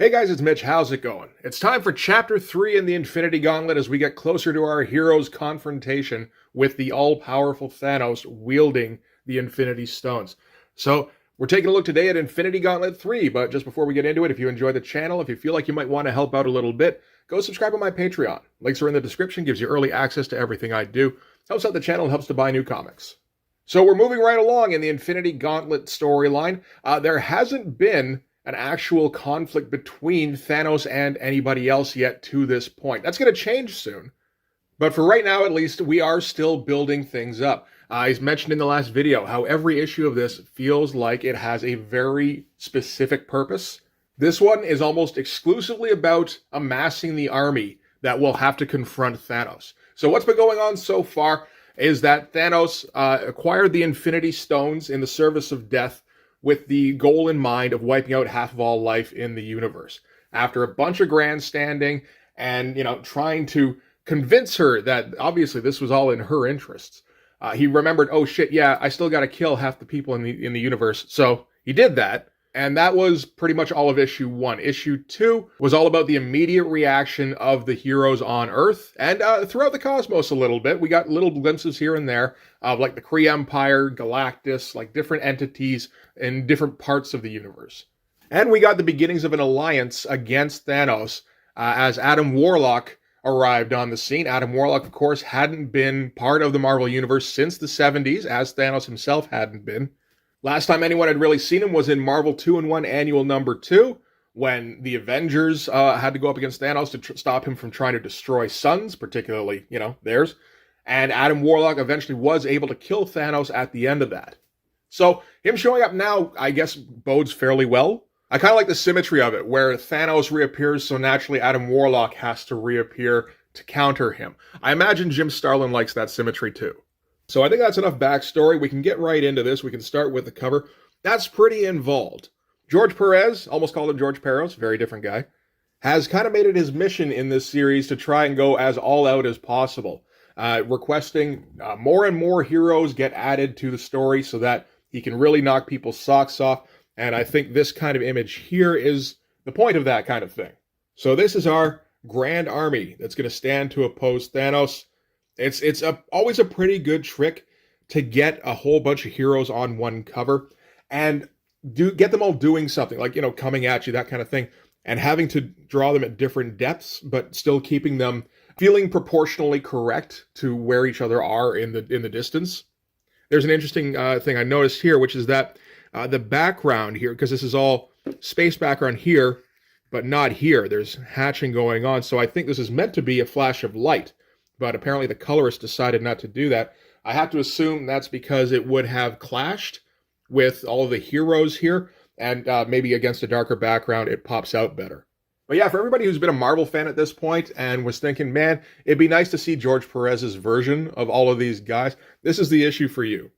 Hey guys, it's Mitch. How's it going? It's time for Chapter 3 in the Infinity Gauntlet as we get closer to our hero's confrontation with the all-powerful Thanos wielding the Infinity Stones. So, we're taking a look today at Infinity Gauntlet 3, but just before we get into it, if you enjoy the channel, if you feel like you might want to help out a little bit, go subscribe on my Patreon. Links are in the description, gives you early access to everything I do, helps out the channel, and helps to buy new comics. So we're moving right along in the Infinity Gauntlet storyline. There hasn't been an actual conflict between Thanos and anybody else yet to this point. That's going to change soon. But for right now, at least, we are still building things up. I mentioned in the last video how every issue of this feels like it has a very specific purpose. This one is almost exclusively about amassing the army that will have to confront Thanos. So what's been going on so far is that Thanos acquired the Infinity Stones in the service of death with the goal in mind of wiping out half of all life in the universe. After a bunch of grandstanding and, trying to convince her that obviously this was all in her interests, he remembered, oh shit, yeah, I still got to kill half the people in the universe. So he did that. And that was pretty much all of issue 1. Issue 2 was all about the immediate reaction of the heroes on Earth and throughout the cosmos a little bit. We got little glimpses here and there of like the Kree Empire, Galactus, like different entities in different parts of the universe. And we got the beginnings of an alliance against Thanos as Adam Warlock arrived on the scene. Adam Warlock, of course, hadn't been part of the Marvel Universe since the 70s, as Thanos himself hadn't been. Last time anyone had really seen him was in Marvel 2-in-1 Annual Number 2, when the Avengers had to go up against Thanos to stop him from trying to destroy suns, particularly, theirs. And Adam Warlock eventually was able to kill Thanos at the end of that. So him showing up now, I guess, bodes fairly well. I kind of like the symmetry of it, where Thanos reappears, so naturally Adam Warlock has to reappear to counter him. I imagine Jim Starlin likes that symmetry too. So I think that's enough backstory. We can get right into this. We can start with the cover. That's pretty involved. George Perez, almost called him George Peros, very different guy, has kind of made it his mission in this series to try and go as all out as possible, requesting more and more heroes get added to the story so that he can really knock people's socks off. And I think this kind of image here is the point of that kind of thing. So this is our grand army that's going to stand to oppose Thanos. It's always a pretty good trick to get a whole bunch of heroes on one cover and get them all doing something, like, coming at you, that kind of thing, and having to draw them at different depths, but still keeping them feeling proportionally correct to where each other are in the distance. There's an interesting thing I noticed here, which is that the background here, because this is all space background here, but not here. There's hatching going on, so I think this is meant to be a flash of light. But apparently the colorist decided not to do that. I have to assume that's because it would have clashed with all of the heroes here, and maybe against a darker background, it pops out better. But yeah, for everybody who's been a Marvel fan at this point and was thinking, man, it'd be nice to see George Perez's version of all of these guys, this is the issue for you.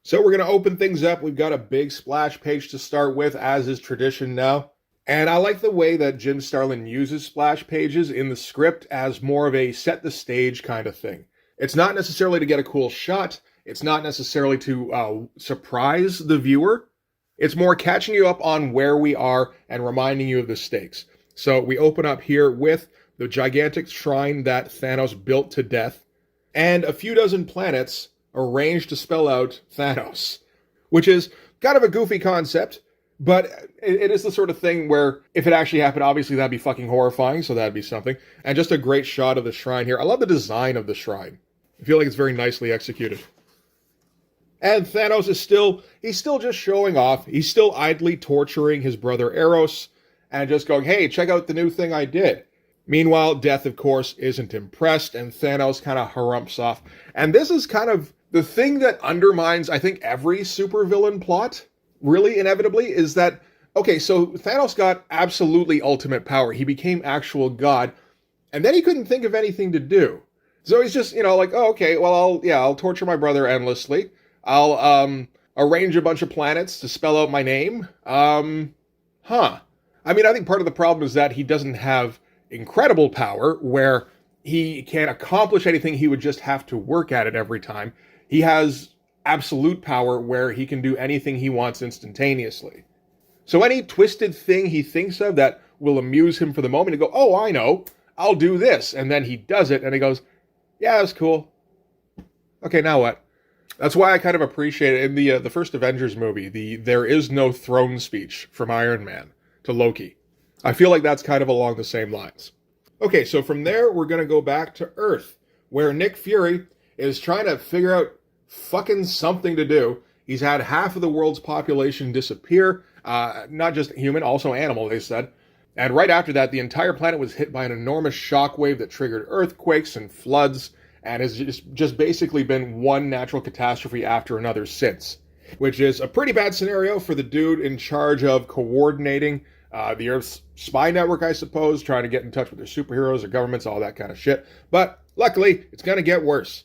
So we're going to open things up. We've got a big splash page to start with, as is tradition now. And I like the way that Jim Starlin uses splash pages in the script as more of a set the stage kind of thing. It's not necessarily to get a cool shot. It's not necessarily to surprise the viewer. It's more catching you up on where we are and reminding you of the stakes. So we open up here with the gigantic shrine that Thanos built to death and a few dozen planets arranged to spell out Thanos, which is kind of a goofy concept. But it is the sort of thing where if it actually happened, obviously that'd be fucking horrifying, so that'd be something. And just a great shot of the shrine here. I love the design of the shrine. I feel like it's very nicely executed. And Thanos is he's still just showing off. He's still idly torturing his brother Eros and just going, hey, check out the new thing I did. Meanwhile, Death, of course, isn't impressed, and Thanos kind of harumps off. And this is kind of the thing that undermines, I think, every supervillain plot. Really, inevitably, is that, okay, so Thanos got absolutely ultimate power. He became actual god, and then he couldn't think of anything to do. So he's just, like, oh, okay, well, I'll torture my brother endlessly. I'll arrange a bunch of planets to spell out my name. I mean, I think part of the problem is that he doesn't have incredible power, where he can't accomplish anything. He would just have to work at it every time. He has absolute power where he can do anything he wants instantaneously. So any twisted thing he thinks of that will amuse him for the moment, he'll go, oh, I know, I'll do this. And then he does it, and he goes, yeah, that's cool. Okay, now what? That's why I kind of appreciate it. In the first Avengers movie, the there is no throne speech from Iron Man to Loki. I feel like that's kind of along the same lines. Okay, so from there, we're going to go back to Earth, where Nick Fury is trying to figure out fucking something to do. He's had half of the world's population disappear, not just human, also animal, they said. And right after that, the entire planet was hit by an enormous shockwave that triggered earthquakes and floods, and has just basically been one natural catastrophe after another since, which is a pretty bad scenario for the dude in charge of coordinating the Earth's spy network, I suppose, trying to get in touch with their superheroes or governments, all that kind of shit. But luckily, it's going to get worse.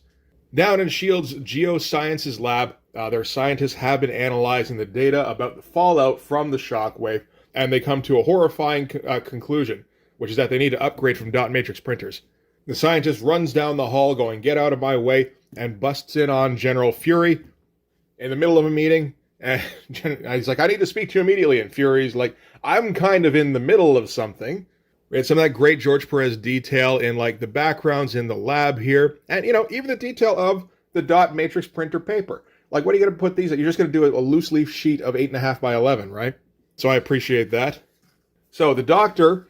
Down in S.H.I.E.L.D.'s Geosciences lab, their scientists have been analyzing the data about the fallout from the shockwave, and they come to a horrifying conclusion, which is that they need to upgrade from dot matrix printers. The scientist runs down the hall going, get out of my way, and busts in on General Fury in the middle of a meeting. And he's like, I need to speak to you immediately. And Fury's like, I'm kind of in the middle of something. We had some of that great George Perez detail in like the backgrounds in the lab here. And, you know, even the detail of the dot matrix printer paper. Like, what are you going to put these at? You're just going to do a loose leaf sheet of 8.5 by 11, right? So I appreciate that. So the doctor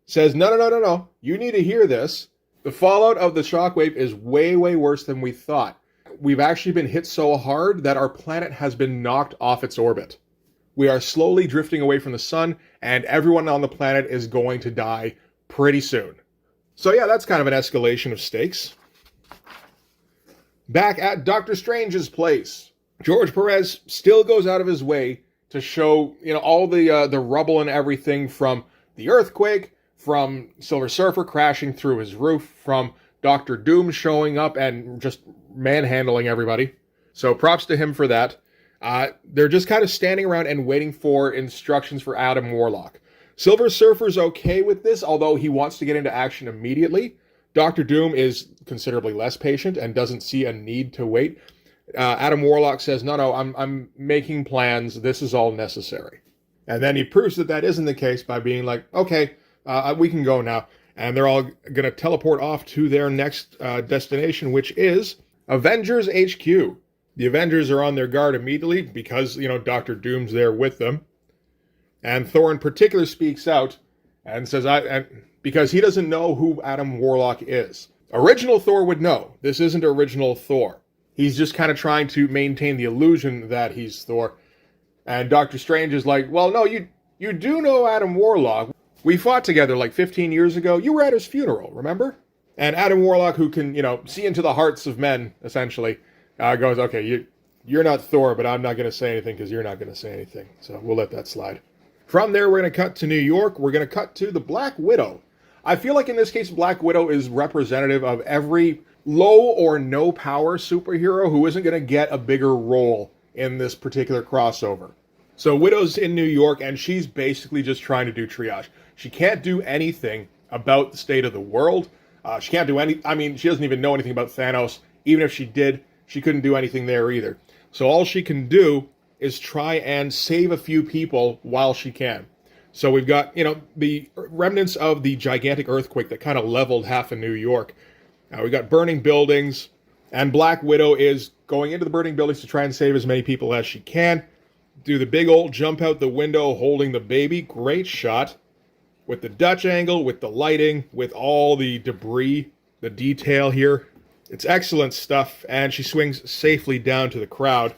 says, no. You need to hear this. The fallout of the shockwave is way, way worse than we thought. We've actually been hit so hard that our planet has been knocked off its orbit. We are slowly drifting away from the sun, and everyone on the planet is going to die pretty soon. So yeah, that's kind of an escalation of stakes. Back at Doctor Strange's place, George Perez still goes out of his way to show, you know, all the rubble and everything from the earthquake, from Silver Surfer crashing through his roof, from Doctor Doom showing up and just manhandling everybody. So props to him for that. They're just kind of standing around and waiting for instructions for Adam Warlock. Silver Surfer's okay with this, although he wants to get into action immediately. Doctor Doom is considerably less patient and doesn't see a need to wait. Adam Warlock says, no, I'm making plans. This is all necessary. And then he proves that that isn't the case by being like, okay, we can go now. And they're all going to teleport off to their next destination, which is Avengers HQ. The Avengers are on their guard immediately because, you know, Doctor Doom's there with them. And Thor in particular speaks out and says, because he doesn't know who Adam Warlock is. Original Thor would know. This isn't original Thor. He's just kind of trying to maintain the illusion that he's Thor. And Doctor Strange is like, well, no, you do know Adam Warlock. We fought together like 15 years ago. You were at his funeral, remember? And Adam Warlock, who can, you know, see into the hearts of men, essentially, goes, okay, you're not Thor, but I'm not going to say anything because you're not going to say anything. So we'll let that slide. From there, we're going to cut to New York. We're going to cut to the Black Widow. I feel like in this case, Black Widow is representative of every low or no power superhero who isn't going to get a bigger role in this particular crossover. So Widow's in New York, and she's basically just trying to do triage. She can't do anything about the state of the world. She can't do she doesn't even know anything about Thanos. Even if she did, she couldn't do anything there either. So all she can do is try and save a few people while she can. So we've got, you know, the remnants of the gigantic earthquake that kind of leveled half of New York. We've got burning buildings, and Black Widow is going into the burning buildings to try and save as many people as she can. Do the big old jump out the window holding the baby. Great shot. With the Dutch angle, with the lighting, with all the debris, the detail here. It's excellent stuff, and she swings safely down to the crowd.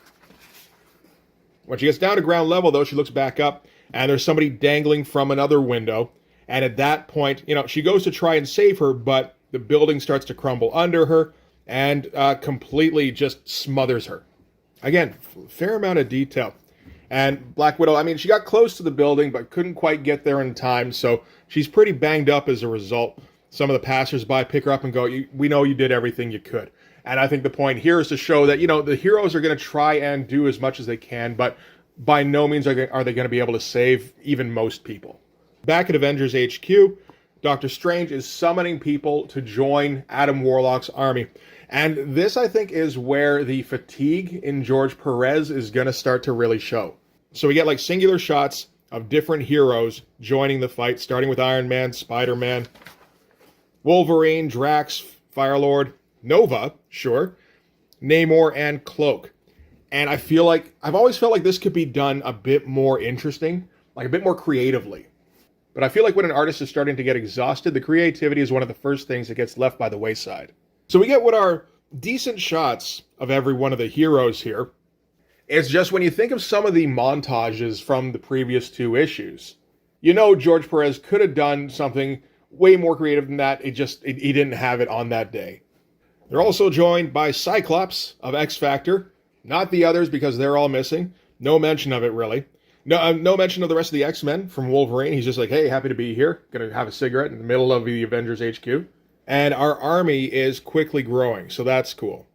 When she gets down to ground level, though, she looks back up, and there's somebody dangling from another window. And at that point, you know, she goes to try and save her, but the building starts to crumble under her and completely just smothers her. Again, fair amount of detail. And Black Widow, I mean, she got close to the building, but couldn't quite get there in time, so she's pretty banged up as a result. Some of the passersby pick her up and go, we know you did everything you could. And I think the point here is to show that, you know, the heroes are going to try and do as much as they can, but by no means are they going to be able to save even most people. Back at Avengers HQ, Doctor Strange is summoning people to join Adam Warlock's army. And this, I think, is where the fatigue in George Perez is going to start to really show. So we get like singular shots of different heroes joining the fight, starting with Iron Man, Spider-Man, Wolverine, Drax, Firelord, Nova, sure, Namor, and Cloak. And I've always felt like this could be done a bit more interesting, like a bit more creatively. But I feel like when an artist is starting to get exhausted, the creativity is one of the first things that gets left by the wayside. So we get what are decent shots of every one of the heroes here. It's just when you think of some of the montages from the previous 2 issues, you know George Perez could have done something way more creative than that. He didn't have it on that day. They're also joined by Cyclops of X Factor, not the others because they're all missing. No mention of it, really. No mention of the rest of the X-Men from Wolverine. He's just like, hey, happy to be here. Gonna have a cigarette in the middle of the Avengers HQ. And our army is quickly growing, so that's cool.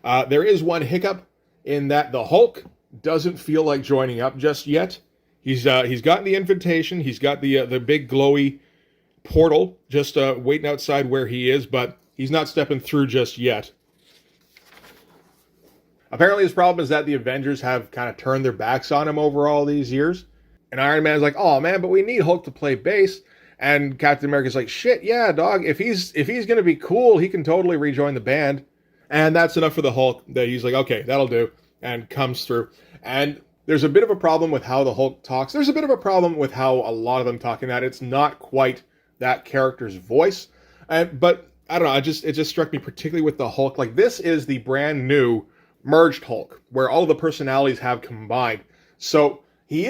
There is one hiccup in that the Hulk doesn't feel like joining up just yet. He's gotten the invitation. He's got the big glowy portal just waiting outside where he is, but he's not stepping through just yet. Apparently his problem is that the Avengers have kind of turned their backs on him over all these years. And Iron Man's like, oh man, but we need Hulk to play bass. And Captain America's like, shit, yeah, dog. If he's going to be cool, he can totally rejoin the band. And that's enough for the Hulk that he's like, okay, that'll do. And comes through. And there's a bit of a problem with how the Hulk talks. There's a bit of a problem with how a lot of them talk in that. It's not quite that character's voice. But I don't know, it just struck me particularly with the Hulk. Like, this is the brand new merged Hulk, where all the personalities have combined. So he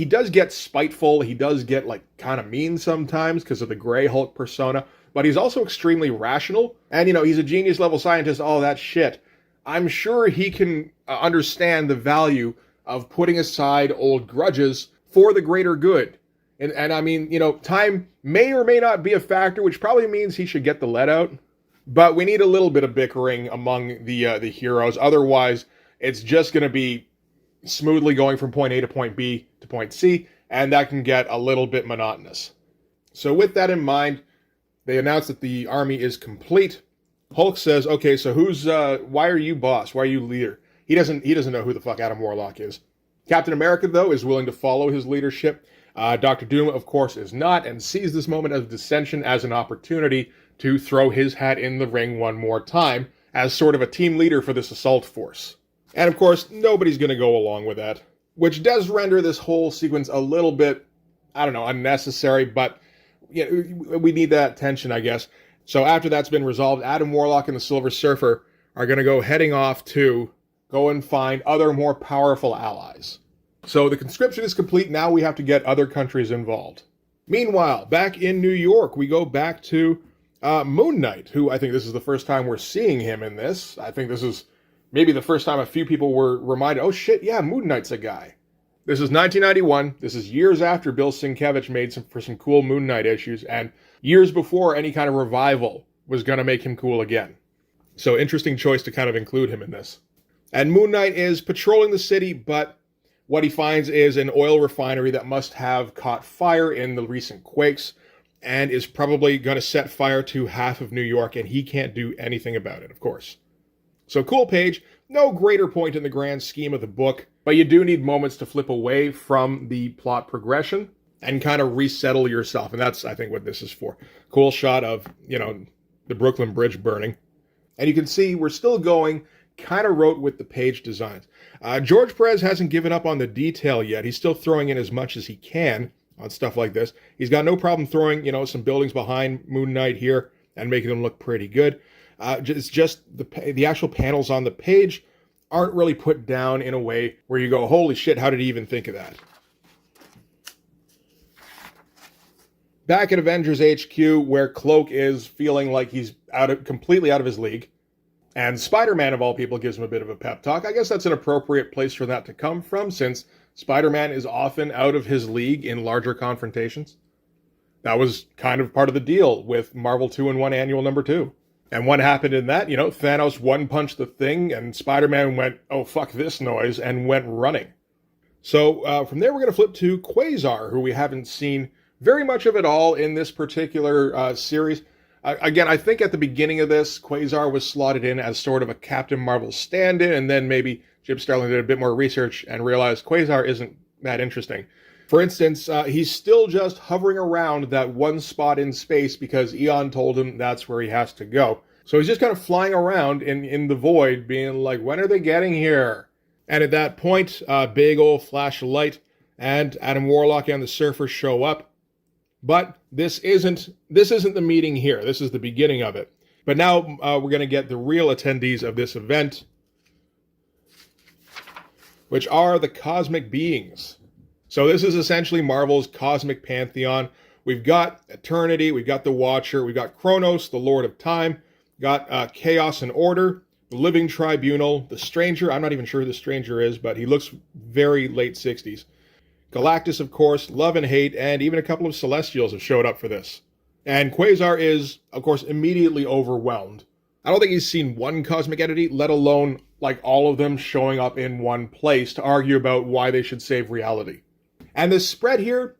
does get spiteful. He does get like kind of mean sometimes because of the gray Hulk persona, but he's also extremely rational. And he's a genius level scientist, all that shit. I'm sure he can understand the value of putting aside old grudges for the greater good. And I mean, time may or may not be a factor, which probably means he should get the let out. But we need a little bit of bickering among the heroes. Otherwise, it's just going to be smoothly going from point A to point B to point C, and that can get a little bit monotonous. So with that in mind, they announce that the army is complete. Hulk says, okay, so why are you boss? Why are you leader? He doesn't know who the fuck Adam Warlock is. Captain America, though, is willing to follow his leadership. Dr. Doom, of course, is not, and sees this moment of dissension as an opportunity to throw his hat in the ring one more time as sort of a team leader for this assault force. And of course, nobody's going to go along with that, which does render this whole sequence a little bit, unnecessary, but we need that tension, I guess. So after that's been resolved, Adam Warlock and the Silver Surfer are going to go heading off to go and find other more powerful allies. So the conscription is complete. Now we have to get other countries involved. Meanwhile, back in New York, we go back to Moon Knight, who I think this is the first time we're seeing him in this. I think this is maybe the first time a few people were reminded, oh shit, yeah, Moon Knight's a guy. This is 1991. This is years after Bill Sienkiewicz made some cool Moon Knight issues, and years before any kind of revival was going to make him cool again. So interesting choice to kind of include him in this. And Moon Knight is patrolling the city, but what he finds is an oil refinery that must have caught fire in the recent quakes and is probably going to set fire to half of New York, and he can't do anything about it, of course. So cool page, no greater point in the grand scheme of the book, but you do need moments to flip away from the plot progression and kind of resettle yourself, and that's, I think, what this is for. Cool shot of, the Brooklyn Bridge burning. And you can see we're still going kind of wrote with the page designs. George Perez hasn't given up on the detail yet. He's still throwing in as much as he can on stuff like this. He's got no problem throwing, some buildings behind Moon Knight here and making them look pretty good. It's just the actual panels on the page aren't really put down in a way where you go, holy shit, how did he even think of that? Back at Avengers HQ, where Cloak is feeling like he's completely out of his league, and Spider-Man, of all people, gives him a bit of a pep talk. I guess that's an appropriate place for that to come from, since Spider-Man is often out of his league in larger confrontations. That was kind of part of the deal with Marvel 2-in-1 Annual number 2. And what happened in that? Thanos one-punched the Thing, and Spider-Man went, oh, fuck this noise, and went running. So from there, we're going to flip to Quasar, who we haven't seen very much of at all in this particular series. Again, I think at the beginning of this, Quasar was slotted in as sort of a Captain Marvel stand-in, and then maybe Jim Starlin did a bit more research and realized Quasar isn't that interesting. For instance, he's still just hovering around that one spot in space because Eon told him that's where he has to go. So he's just kind of flying around in the void, being like, when are they getting here? And at that point, big old flash of light, and Adam Warlock and the Surfer show up. But this isn't the meeting here. This is the beginning of it. But now we're going to get the real attendees of this event, which are the cosmic beings. So this is essentially Marvel's cosmic pantheon. We've got Eternity, we've got the Watcher, we've got Kronos, the Lord of Time, got Chaos and Order, the Living Tribunal, the Stranger. I'm not even sure who the Stranger is, but he looks very late 60s. Galactus, of course, Love and Hate, and even a couple of Celestials have showed up for this. And Quasar is, of course, immediately overwhelmed. I don't think he's seen one cosmic entity, let alone like all of them showing up in one place to argue about why they should save reality. And this spread here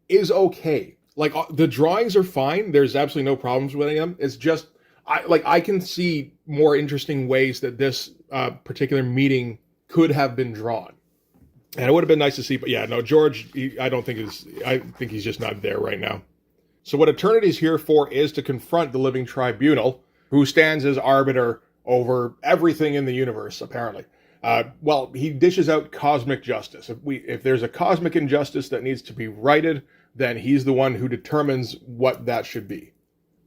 is okay. Like, the drawings are fine. There's absolutely no problems with them. It's just, I can see more interesting ways that this particular meeting could have been drawn. And it would have been nice to see, but yeah, no, George, I think he's just not there right now. So what Eternity's here for is to confront the Living Tribunal, who stands as arbiter over everything in the universe, apparently. Well, he dishes out cosmic justice. If there's a cosmic injustice that needs to be righted, then he's the one who determines what that should be,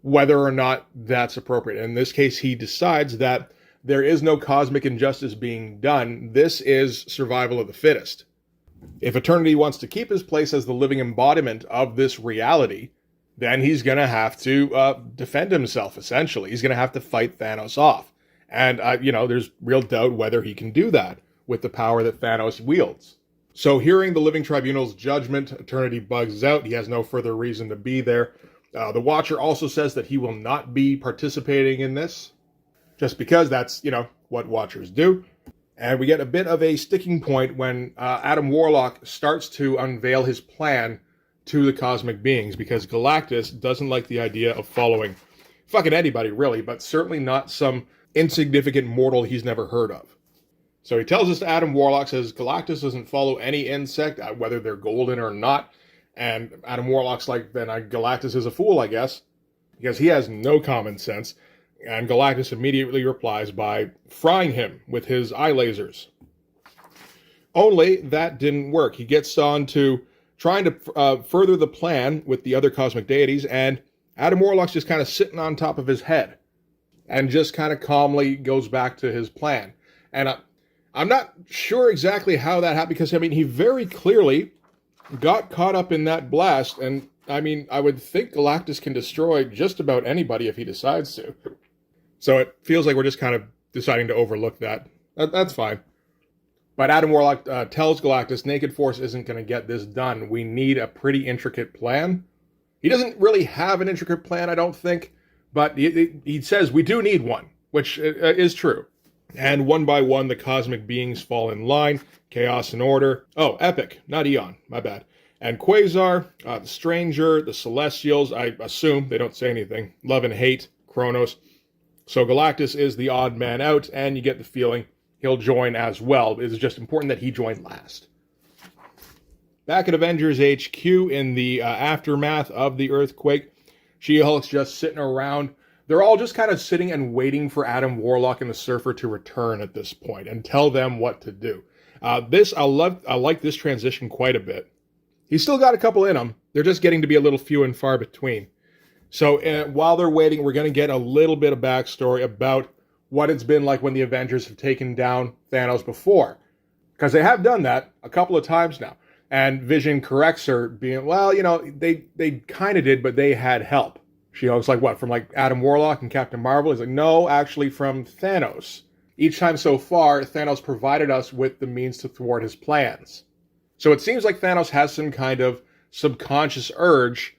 whether or not that's appropriate. In this case, he decides that there is no cosmic injustice being done. This is survival of the fittest. If Eternity wants to keep his place as the living embodiment of this reality, then he's going to have to defend himself, essentially. He's going to have to fight Thanos off. And, there's real doubt whether he can do that with the power that Thanos wields. So hearing the Living Tribunal's judgment, Eternity bugs out. He has no further reason to be there. The Watcher also says that he will not be participating in this, just because that's, what Watchers do. And we get a bit of a sticking point when Adam Warlock starts to unveil his plan to the cosmic beings, because Galactus doesn't like the idea of following fucking anybody, really, but certainly not some insignificant mortal he's never heard of. So he tells us to Adam Warlock, says Galactus doesn't follow any insect, whether they're golden or not. And Adam Warlock's like, then Galactus is a fool, I guess, because he has no common sense. And Galactus immediately replies by frying him with his eye lasers. Only that didn't work. He gets on to trying to further the plan with the other cosmic deities, and Adam Warlock's just kind of sitting on top of his head and just kind of calmly goes back to his plan. And I'm not sure exactly how that happened, because, he very clearly got caught up in that blast, and, I would think Galactus can destroy just about anybody if he decides to. So it feels like we're just kind of deciding to overlook that. That's fine. But Adam Warlock tells Galactus Naked Force isn't going to get this done. We need a pretty intricate plan. He doesn't really have an intricate plan, I don't think. But he says we do need one, which is true. And one by one, the cosmic beings fall in line. Chaos and Order. Oh, Epic, not Eon. My bad. And Quasar, the Stranger, the Celestials. I assume they don't say anything. Love and Hate, Kronos. So Galactus is the odd man out, and you get the feeling he'll join as well. It's just important that he join last. Back at Avengers HQ in the aftermath of the earthquake, She-Hulk's just sitting around. They're all just kind of sitting and waiting for Adam Warlock and the Surfer to return at this point and tell them what to do. I like this transition quite a bit. He's still got a couple in him. They're just getting to be a little few and far between. So while they're waiting, we're going to get a little bit of backstory about what it's been like when the Avengers have taken down Thanos before. Because they have done that a couple of times now. And Vision corrects her, being, well, they kind of did, but they had help. She-Hulk's like, what, from like Adam Warlock and Captain Marvel? He's like, no, actually from Thanos. Each time so far, Thanos provided us with the means to thwart his plans. So it seems like Thanos has some kind of subconscious urge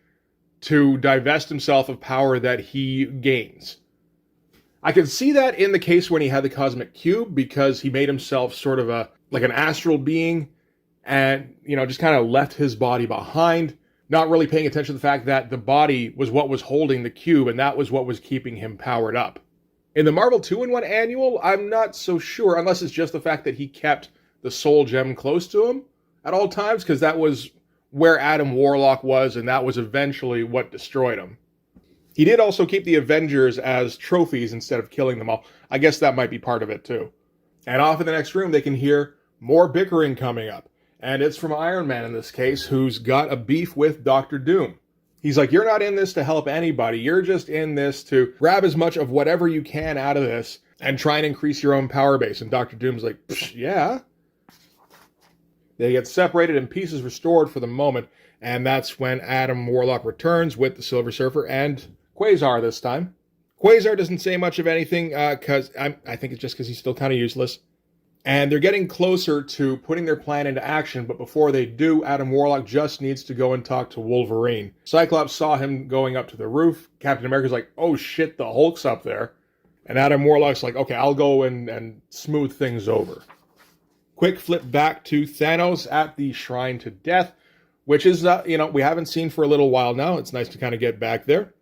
to divest himself of power that he gains. I can see that in the case when he had the Cosmic Cube, because he made himself sort of an astral being and, just kind of left his body behind, not really paying attention to the fact that the body was what was holding the cube, and that was what was keeping him powered up. In the Marvel 2-in-1 annual, I'm not so sure, unless it's just the fact that he kept the soul gem close to him at all times, because that was where Adam Warlock was, and that was eventually what destroyed him. He did also keep the Avengers as trophies instead of killing them all. I guess that might be part of it too. And off in the next room, they can hear more bickering coming up. And it's from Iron Man in this case, who's got a beef with Dr. Doom. He's like, you're not in this to help anybody. You're just in this to grab as much of whatever you can out of this and try and increase your own power base. And Dr. Doom's like, yeah. They get separated and peace is restored for the moment. And that's when Adam Warlock returns with the Silver Surfer and Quasar this time. Quasar doesn't say much of anything because I think it's just because he's still kind of useless. And they're getting closer to putting their plan into action, but before they do, Adam Warlock just needs to go and talk to Wolverine. Cyclops saw him going up to the roof. Captain America's like, oh shit, the Hulk's up there. And Adam Warlock's like, okay, I'll go and smooth things over. Quick flip back to Thanos at the Shrine to Death, which is, we haven't seen for a little while now. It's nice to kind of get back there.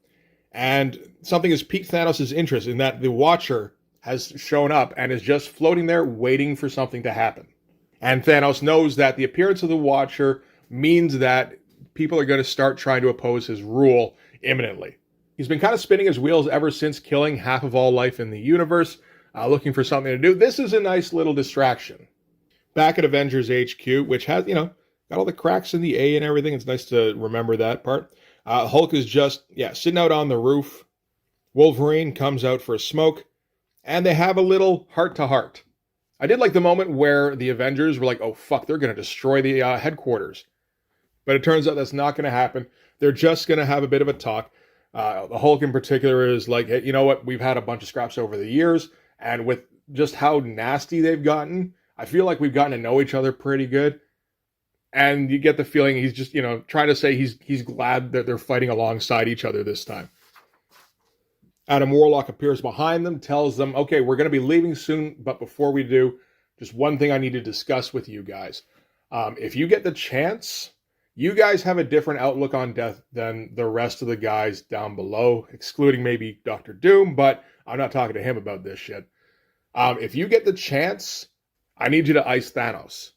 And something has piqued Thanos' interest in that the Watcher has shown up and is just floating there waiting for something to happen. And Thanos knows that the appearance of the Watcher means that people are going to start trying to oppose his rule imminently. He's been kind of spinning his wheels ever since killing half of all life in the universe, looking for something to do. This is a nice little distraction. Back at Avengers HQ, which has, got all the cracks in the A and everything. It's nice to remember that part. Hulk is just, sitting out on the roof. Wolverine comes out for a smoke. And they have a little heart-to-heart. I did like the moment where the Avengers were like, oh, fuck, they're going to destroy the headquarters. But it turns out that's not going to happen. They're just going to have a bit of a talk. The Hulk in particular is like, hey, you know what? We've had a bunch of scraps over the years. And with just how nasty they've gotten, I feel like we've gotten to know each other pretty good. And you get the feeling he's just, trying to say he's glad that they're fighting alongside each other this time. Adam Warlock appears behind them, tells them, okay, we're going to be leaving soon, but before we do, just one thing I need to discuss with you guys. If you get the chance, you guys have a different outlook on death than the rest of the guys down below, excluding maybe Dr. Doom, but I'm not talking to him about this shit. If you get the chance, I need you to ice Thanos.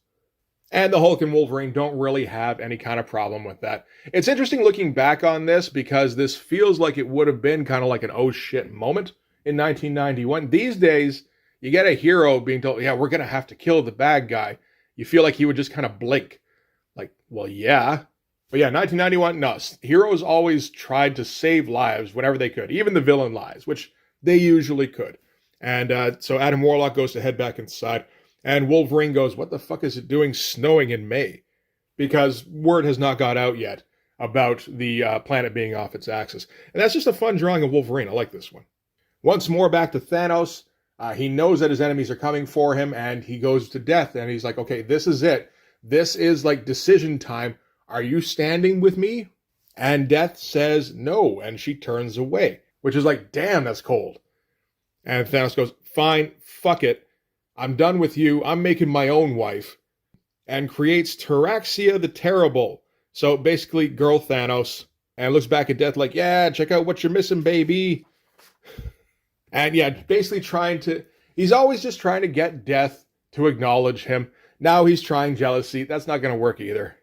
And the Hulk and Wolverine don't really have any kind of problem with that. It's interesting looking back on this because this feels like it would have been kind of like an oh shit moment in 1991. These days, you get a hero being told, yeah, we're going to have to kill the bad guy. You feel like he would just kind of blink. Like, well, yeah. But yeah, 1991, no. Heroes always tried to save lives whenever they could, even the villain lives, which they usually could. And so Adam Warlock goes to head back inside. And Wolverine goes, what the fuck is it doing snowing in May? Because word has not got out yet about the planet being off its axis. And that's just a fun drawing of Wolverine. I like this one. Once more back to Thanos. He knows that his enemies are coming for him, and he goes to Death. And he's like, okay, this is it. This is like decision time. Are you standing with me? And Death says no, and she turns away. Which is like, damn, that's cold. And Thanos goes, fine, fuck it. I'm done with you. I'm making my own wife. And creates Taraxia the Terrible. So basically, girl Thanos. And looks back at Death like, yeah, check out what you're missing, baby. And yeah, basically he's always just trying to get Death to acknowledge him. Now he's trying jealousy. That's not going to work either.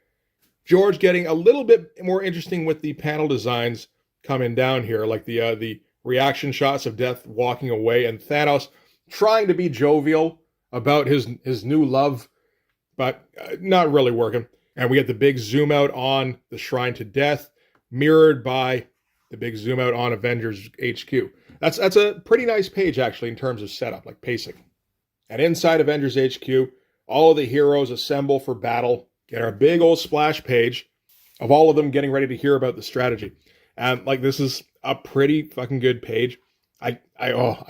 George getting a little bit more interesting with the panel designs coming down here. Like the reaction shots of Death walking away. And Thanos trying to be jovial about his new love, but not really working. And we get the big zoom out on the Shrine to Death, mirrored by the big zoom out on Avengers HQ. That's a pretty nice page, actually, in terms of setup, like pacing. And inside Avengers HQ, all of the heroes assemble for battle, get our big old splash page of all of them getting ready to hear about the strategy. And like, this is a pretty fucking good page. I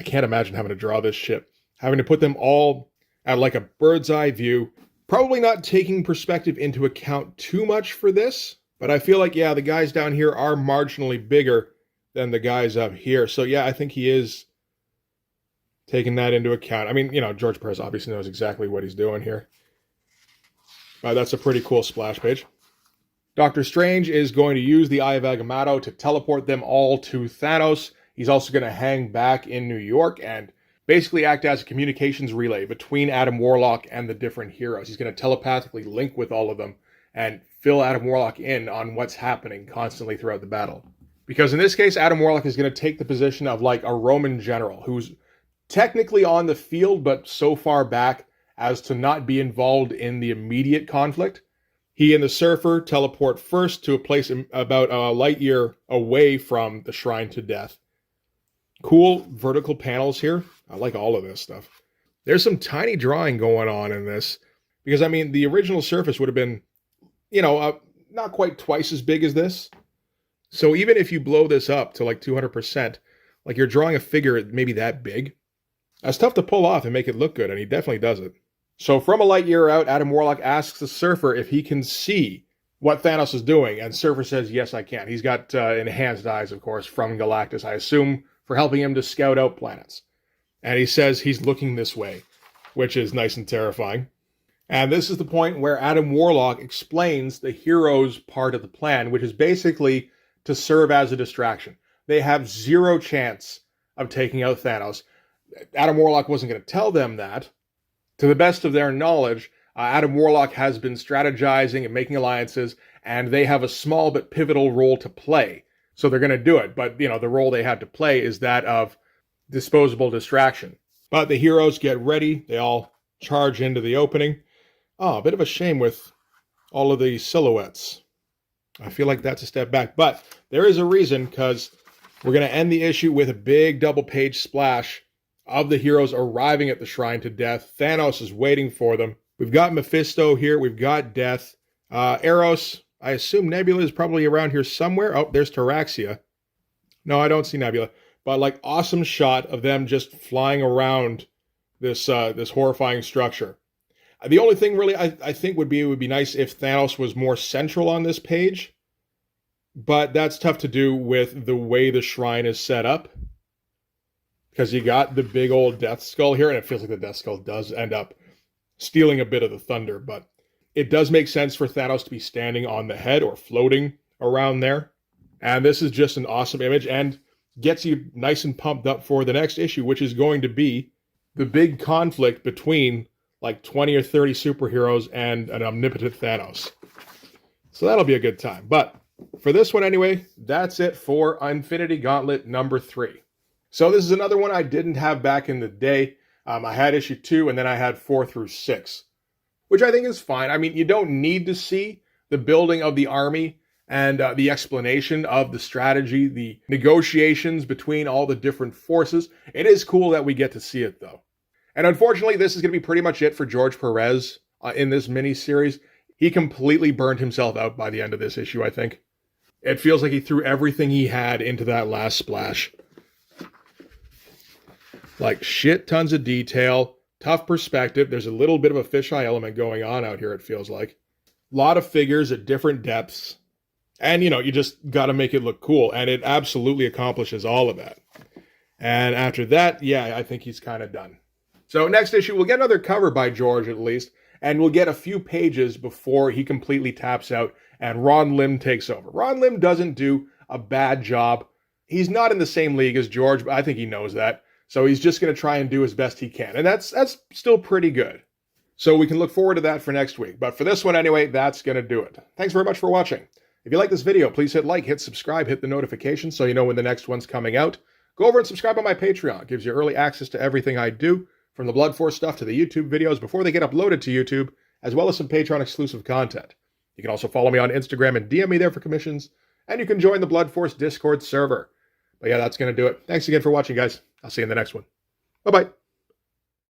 can't imagine having to draw this shit. Having to put them all at like a bird's eye view. Probably not taking perspective into account too much for this. But I feel like, yeah, the guys down here are marginally bigger than the guys up here. So yeah, I think he is taking that into account. I mean, George Perez obviously knows exactly what he's doing here. But that's a pretty cool splash page. Doctor Strange is going to use the Eye of Agamotto to teleport them all to Thanos. He's also going to hang back in New York and basically act as a communications relay between Adam Warlock and the different heroes. He's going to telepathically link with all of them and fill Adam Warlock in on what's happening constantly throughout the battle. Because in this case, Adam Warlock is going to take the position of like a Roman general who's technically on the field, but so far back as to not be involved in the immediate conflict. He and the Surfer teleport first to a place about a light year away from the Shrine to Death. Cool vertical panels here. I like all of this stuff. There's some tiny drawing going on in this, because I mean, the original surface would have been, not quite twice as big as this. So even if you blow this up to like 200%, like you're drawing a figure maybe that big, that's tough to pull off and make it look good, and he definitely does it. So from a light year out, Adam Warlock asks the Surfer if he can see what Thanos is doing, and Surfer says, yes, I can. He's got enhanced eyes, of course, from Galactus, I assume, for helping him to scout out planets. And he says he's looking this way, which is nice and terrifying. And this is the point where Adam Warlock explains the heroes' part of the plan, which is basically to serve as a distraction. They have zero chance of taking out Thanos. Adam Warlock wasn't going to tell them that. To the best of their knowledge, Adam Warlock has been strategizing and making alliances, and they have a small but pivotal role to play. So they're going to do it. But, the role they have to play is that of disposable distraction. But the heroes get ready. They all charge into the opening. Oh, a bit of a shame with all of the silhouettes. I feel like that's a step back. But there is a reason, because we're going to end the issue with a big double-page splash of the heroes arriving at the Shrine to Death. Thanos is waiting for them. We've got Mephisto here. We've got Death. Eros, I assume Nebula is probably around here somewhere. Oh, there's Taraxia. No, I don't see Nebula. But like awesome shot of them just flying around this horrifying structure. The only thing really I think would be nice if Thanos was more central on this page. But that's tough to do with the way the shrine is set up. Because you got the big old Death Skull here, and it feels like the Death Skull does end up stealing a bit of the thunder, but it does make sense for Thanos to be standing on the head or floating around there. And this is just an awesome image and gets you nice and pumped up for the next issue, which is going to be the big conflict between like 20 or 30 superheroes and an omnipotent Thanos. So that'll be a good time. But for this one anyway, that's it for Infinity Gauntlet number 3. So this is another one I didn't have back in the day. I had issue 2, and then I had 4 through 6, which I think is fine. I mean, you don't need to see the building of the army and the explanation of the strategy, the negotiations between all the different forces. It is cool that we get to see it, though. And unfortunately, this is going to be pretty much it for George Perez in this mini-series. He completely burned himself out by the end of this issue, I think. It feels like he threw everything he had into that last splash. Like shit tons of detail, tough perspective. There's a little bit of a fisheye element going on out here, it feels like. A lot of figures at different depths. And, you just got to make it look cool. And it absolutely accomplishes all of that. And after that, yeah, I think he's kind of done. So next issue, we'll get another cover by George at least. And we'll get a few pages before he completely taps out and Ron Lim takes over. Ron Lim doesn't do a bad job. He's not in the same league as George, but I think he knows that. So he's just going to try and do as best he can. And that's still pretty good. So we can look forward to that for next week. But for this one anyway, that's going to do it. Thanks very much for watching. If you like this video, please hit like, hit subscribe, hit the notifications so you know when the next one's coming out. Go over and subscribe on my Patreon. It gives you early access to everything I do, from the Blood Force stuff to the YouTube videos before they get uploaded to YouTube, as well as some Patreon exclusive content. You can also follow me on Instagram and DM me there for commissions, and you can join the Blood Force Discord server. But yeah, that's going to do it. Thanks again for watching, guys. I'll see you in the next one. Bye-bye.